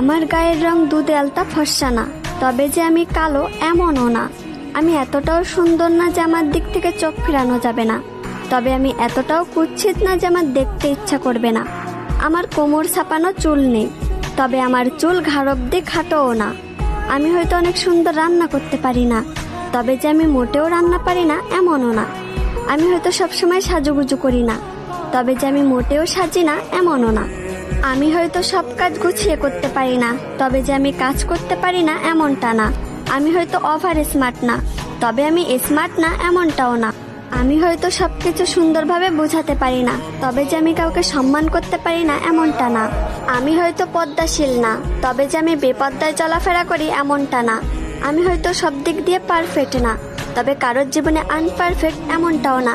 আমার গায়ের রং দুধে আলতা ফর্সা না, তবে যে আমি কালো এমনও না। আমি এতটাও সুন্দর না যে আমার দিক থেকে চোখ ফেরানো যাবে না, তবে আমি এতটাও কুৎসিত না যে আমার দেখতে ইচ্ছা করবে না। আমার কোমর ছাপানো চুল নেই, তবে আমার চুল ঘাড় অব্দি খাটোও না। আমি হয়তো অনেক সুন্দর রান্না করতে পারি না, তবে যে আমি মোটেও রান্না পারি না এমনও না। আমি হয়তো সবসময় সাজুগুজু করি না, তবে যে আমি মোটেও সাজি না এমনও না। আমি হয়তো সব কাজ গুছিয়ে করতে পারি না, তবে যে আমি কাজ করতে পারি না এমনটা না। আমি হয়তো ওভার স্মার্ট না, তবে আমি স্মার্ট না এমনটাও না। আমি হয়তো সবকিছু সুন্দরভাবে বোঝাতে পারি না, তবে যে আমি কাউকে সম্মান করতে পারি না এমনটা না। আমি হয়তো পদ্মাশীল না, তবে যে আমি বেপদ্দায় চলাফেরা করি এমনটা না। আমি হয়তো সব দিক দিয়ে পারফেক্ট না, তবে কারোর জীবনে আনপারফেক্ট এমনটাও না।